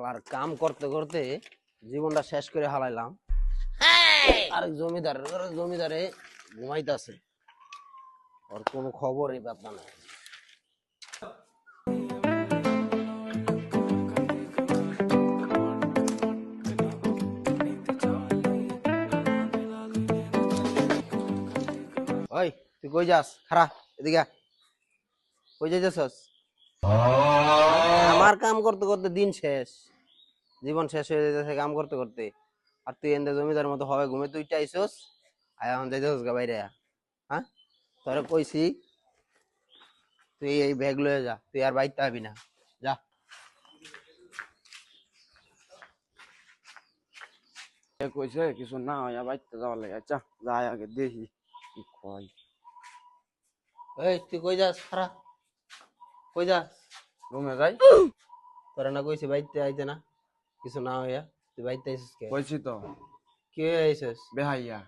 আর কাম করতে করতে জীবনটা শেষ করে হালাইলাম। আর জমিদারে ঘুমাইতেছে, ওর কোনো খবরই পাত্তা নাই। ওই তুই কই যাস? খারা এদিকে, কই যাইতেছস? আমার কাম করতে করতে দিন শেষ, জীবন শেষ হয়ে যাইতেছে কাম করতে করতে। আর তুই এনদে জমিদার মতো হবে ঘুমে তুই চাইছস, আয় এখন যাইতেছস গা বাইরে। হ্যাঁ, তোরে কইছি তুই এই ব্যাগ লয়ে যা, তুই আর বাইতে হবি না, যা। কইছে কিছু না হইয়া বাইতে যাওয়ার লাগে। আচ্ছা যাই আগে দেখি কি কয়। এই তুই কই যাস? খারা কই যাস? রুমে যাই। তোরা না কইছি বাইতে আইতে না, কিছু না হইয়া তুই বাইতে আইছিস কে? কইছি তো কি হয়ে আইছিস? বেহাইয়া।